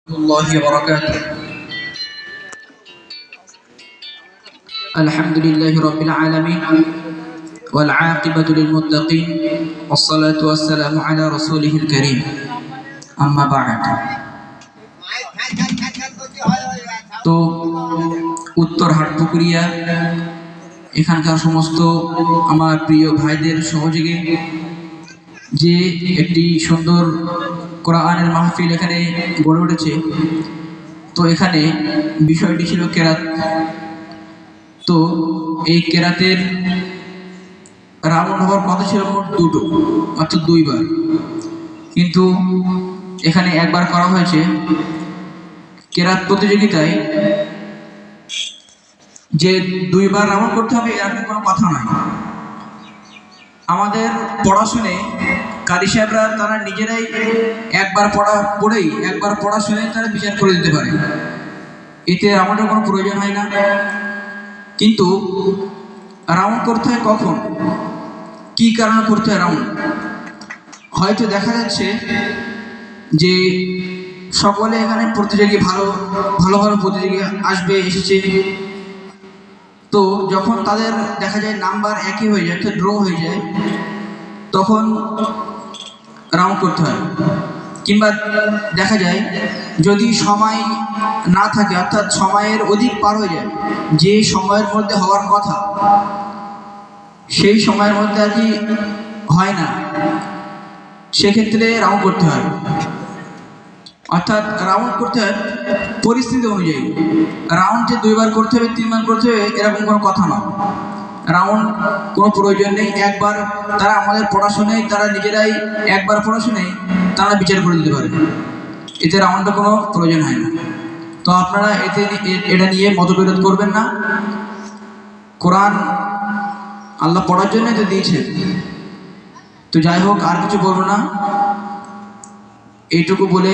الله وبركاته. الحمد لله رب العالمين والعاقبة للمتقين والصلاة والسلام على رسوله الكريم أما بعد. তো উত্তর হাটপুকুরিয়া এখানকার সমস্ত আমার প্রিয় ভাইদের সহযোগে যে একটি সুন্দর কোরআনের মাহফিল এখানে গড়ে উঠেছে, তো এখানে বিষয়টি ছিল কেরাত। তো এই কেরাতের রাউন্ড হওয়ার কথা ছিল মোট দুটো, মাত্র দুইবার, কিন্তু এখানে একবার করা হয়েছে। কেরাত প্রতিযোগিতায় যে দুইবার রাউন্ড করতে হবে এরকম কোনো কথা নয়। আমাদের পড়াশুনে কারি সাহেবরা তারা নিজেরাই একবার পড়াশুনে তারা বিচার করে দিতে পারে, এতে আমাদের কোনো প্রয়োজন হয় না। কিন্তু রাউন্ড করতে হয় কখন, কি কারণে করতে হয় রাউন্ড? হয়তো দেখা যাচ্ছে যে সকলে এখানে প্রতিযোগী ভালো ভালো প্রতিযোগী এসেছে, তো যখন তাদের দেখা যায় নাম্বার একই হয়ে যায়, ড্র হয়ে যায়, তখন রাউন্ড করতে হয়। কিংবা দেখা যায় যদি সময় না থাকে, অর্থাৎ সময়ের অধিক পার হয়ে যায়, যে সময়ের মধ্যে হওয়ার কথা সেই সময়ের মধ্যে আর কি হয় না, সেক্ষেত্রে রাউন্ড করতে হয়। অর্থাৎ রাউন্ড করতে হয় পরিস্থিতি অনুযায়ী। রাউন্ড যে দুইবার করতে হবে, তিনবার করতে হবে এরকম কোনো কথা নয়। রাউন্ড কোনো প্রয়োজন নেই, একবার তারা আমাদের পড়াশোনায় তারা নিজেরাই একবার পড়াশোনায় তারা বিচার করে দিতে পারে, এতে রাউন্ডটা কোনো প্রয়োজন হয় না। তো আপনারা এটা নিয়ে মতবিরোধ করবেন না। কোরআন আল্লাহ পড়ার জন্যই তো দিয়েছেন। তো যাই হোক, আর কিছু বলবো না, এইটুকু বলে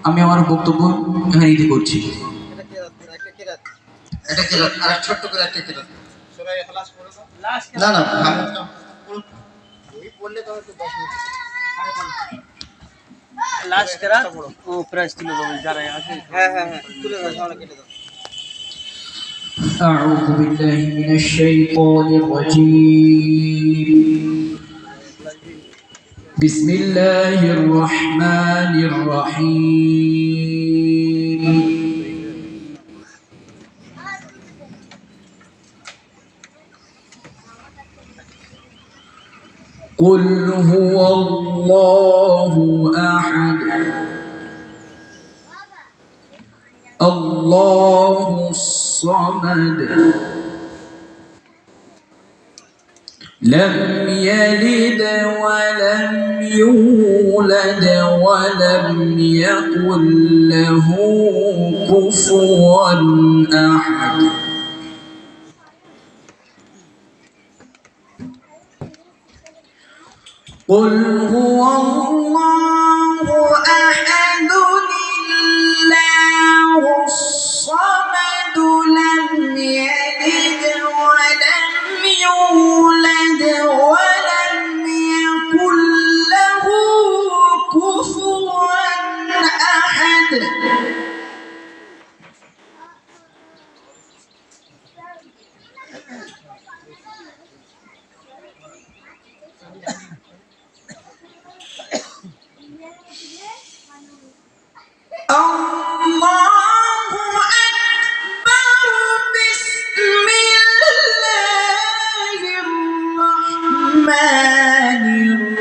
আমি আমার বক্তব্য এখানে ইতি করছি। ছোট্ট করে একটা কেরাত না না পড়লে তো 10 মিনিট লাস্ট কেরাত ও প্রাইস তুলে দেবো যারা আছে। হ্যাঁ তুলে দাও, সামনে কেটে দাও। أعوذ بالله من الشيطان الرجيم. بسم الله الرحمن الرحيم. قل هو الله أحد الله الصمد لم يلد ولم يولد ولم يكن له كفوا أحد. قل هو الله أحد الله الصمد لم يلد ولم يولد ولم يكن له كفوا أحد. الله أكبر. بسم الله الرحمن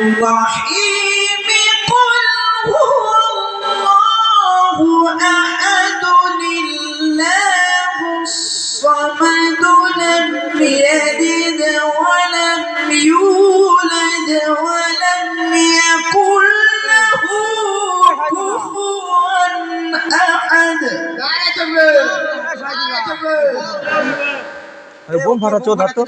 الرحيم. قل هو الله أحد الله الصمد لم يلد ولم يولد ولم يكن له كفوا أحد. বোম ফাটা চোদ হাত তো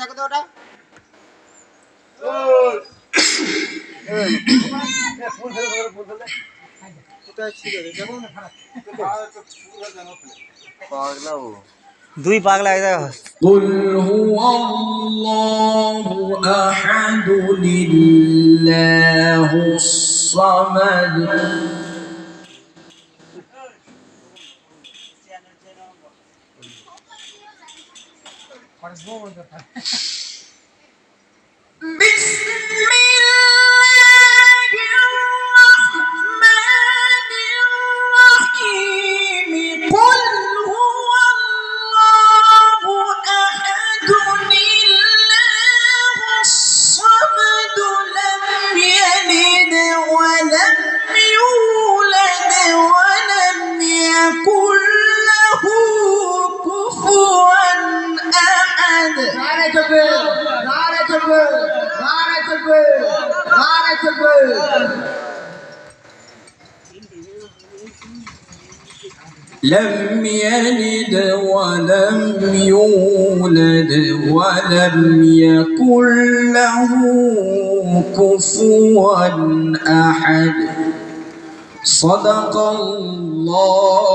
দুই পাগলা এক জায়গায়। قل هو الله أحد الله الصمد قل هو الله أحد الله الصمد لم يلد ولم يولد ولم يكن له كفوا أحد. নারে তাকবীর নারে তাকবীর নারে তাকবীর নারে তাকবীর لم يلد ولم يولد ولم يكن له كفوا أحد. صدق الله